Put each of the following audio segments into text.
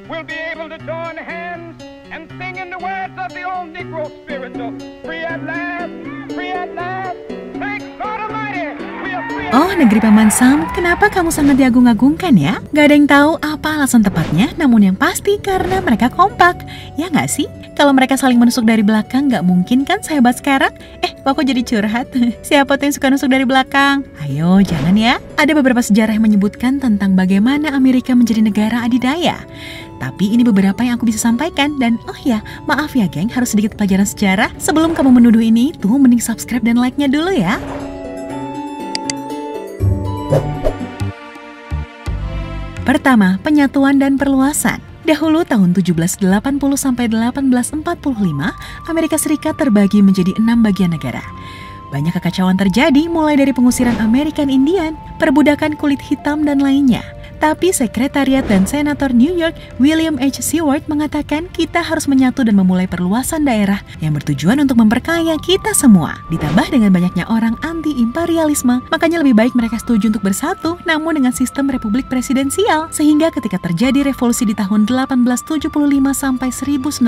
will be able to join hands and sing in the words of the old Negro spiritual. Free at last, thank God Almighty, we are free at last. Oh, negeri Paman Sam, kenapa kamu sangat diagung-agungkan ya? Gak ada yang tahu apa alasan tepatnya, namun yang pasti karena mereka kompak. Ya nggak sih? Kalau mereka saling menusuk dari belakang, nggak mungkin kan sehebat sekarang? Kok aku jadi curhat? Siapa tuh yang suka nusuk dari belakang? Ayo, jangan ya. Ada beberapa sejarah yang menyebutkan tentang bagaimana Amerika menjadi negara adidaya. Tapi ini beberapa yang aku bisa sampaikan. Dan oh ya, maaf ya geng, harus sedikit pelajaran sejarah. Sebelum kamu menuduh ini, tuh mending subscribe dan like-nya dulu ya. Pertama, penyatuan dan perluasan. Dahulu tahun 1780 sampai 1845, Amerika Serikat terbagi menjadi 6 bagian negara. Banyak kekacauan terjadi mulai dari pengusiran American Indian, perbudakan kulit hitam dan lainnya. Tapi Sekretariat dan Senator New York William H. Seward mengatakan kita harus menyatu dan memulai perluasan daerah yang bertujuan untuk memperkaya kita semua. Ditambah dengan banyaknya orang anti-imperialisme, makanya lebih baik mereka setuju untuk bersatu namun dengan sistem republik presidensial. Sehingga ketika terjadi revolusi di tahun 1875 sampai 1900,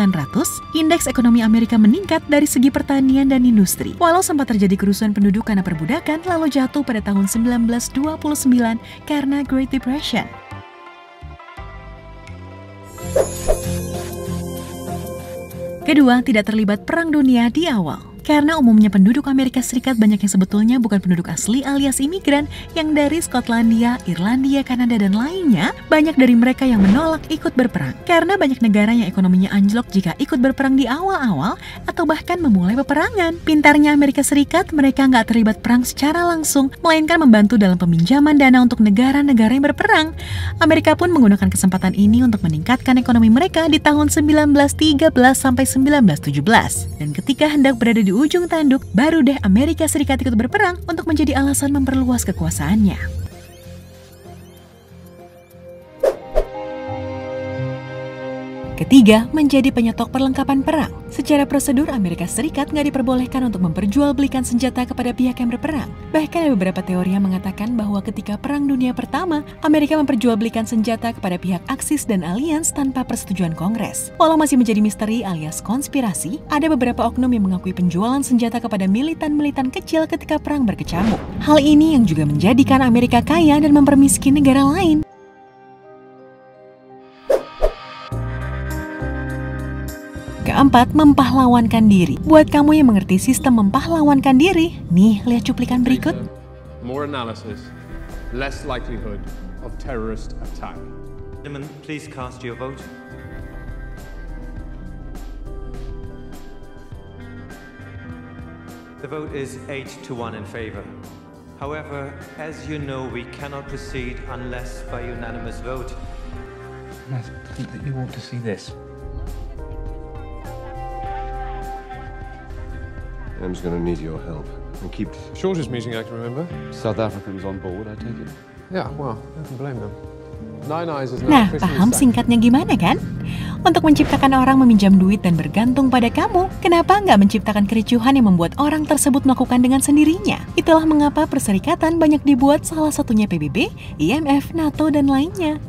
indeks ekonomi Amerika meningkat dari segi pertanian dan industri. Walau sempat terjadi kerusuhan penduduk karena perbudakan, lalu jatuh pada tahun 1929 karena Great Depression. Kedua, tidak terlibat perang dunia di awal. Karena umumnya penduduk Amerika Serikat banyak yang sebetulnya bukan penduduk asli alias imigran yang dari Skotlandia, Irlandia, Kanada, dan lainnya, banyak dari mereka yang menolak ikut berperang. Karena banyak negara yang ekonominya anjlok jika ikut berperang di awal-awal atau bahkan memulai peperangan. Pintarnya Amerika Serikat, mereka nggak terlibat perang secara langsung, melainkan membantu dalam peminjaman dana untuk negara-negara yang berperang. Amerika pun menggunakan kesempatan ini untuk meningkatkan ekonomi mereka di tahun 1913 sampai 1917. Dan ketika hendak berada di ujung tanduk, baru deh Amerika Serikat ikut berperang untuk menjadi alasan memperluas kekuasaannya. Ketiga, menjadi penyetok perlengkapan perang. Secara prosedur, Amerika Serikat nggak diperbolehkan untuk memperjualbelikan senjata kepada pihak yang berperang. Bahkan ada beberapa teori yang mengatakan bahwa ketika Perang Dunia Pertama, Amerika memperjualbelikan senjata kepada pihak Axis dan Alliance tanpa persetujuan Kongres. Walau masih menjadi misteri alias konspirasi, ada beberapa oknum yang mengakui penjualan senjata kepada militan-militan kecil ketika perang berkecamuk. Hal ini yang juga menjadikan Amerika kaya dan mempermiskin negara lain. Keempat, mempahlawankan diri. Buat kamu yang mengerti sistem mempahlawankan diri, nih lihat cuplikan berikut. More analysis, less likelihood of terrorist attack. Gentlemen, please cast your vote. The vote is 8-1 in favor. However, as you know, we cannot proceed unless by unanimous vote. I think that you ought to see this. I'm just going to need your help. And keep... Shortest meeting I can remember. South Africans on board, I take it? Yeah, well, I can blame them. Nine Eyes is now Nah, officially paham sanctioned. singkatnya gimana kan? Untuk menciptakan orang meminjam duit dan bergantung pada kamu, kenapa nggak menciptakan kericuhan yang membuat orang tersebut melakukan dengan sendirinya? Itulah mengapa perserikatan banyak dibuat, salah satunya PBB, IMF, NATO, dan lainnya.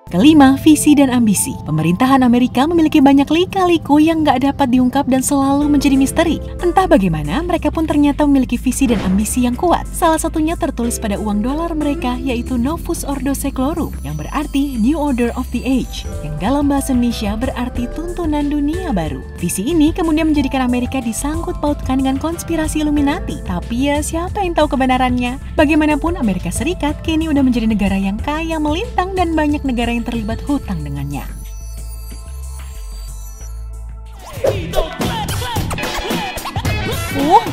Kelima, visi dan ambisi. Pemerintahan Amerika memiliki banyak lika-liku yang nggak dapat diungkap dan selalu menjadi misteri. Entah bagaimana, mereka pun ternyata memiliki visi dan ambisi yang kuat. Salah satunya tertulis pada uang dolar mereka, yaitu Novus Ordo Seclorum, yang berarti New Order of the Age, yang dalam bahasa Indonesia berarti tuntunan dunia baru. Visi ini kemudian menjadikan Amerika disangkut pautkan dengan konspirasi Illuminati. Tapi ya, siapa yang tahu kebenarannya? Bagaimanapun, Amerika Serikat kini udah menjadi negara yang kaya melintang dan banyak negara yang terlibat hutang dengannya.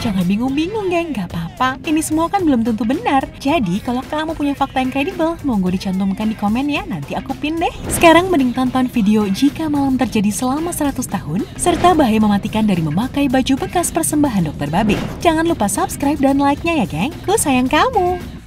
Jangan bingung-bingung geng, gak apa-apa. Ini semua kan belum tentu benar. Jadi kalau kamu punya fakta yang kredibel, monggo dicantumkan di komen ya, nanti aku pin deh. Sekarang mending tonton video Jika Malam Terjadi Selama 100 Tahun, serta bahaya mematikan dari memakai baju bekas persembahan Dr. Babe. Jangan lupa subscribe dan like-nya ya geng, ku sayang kamu.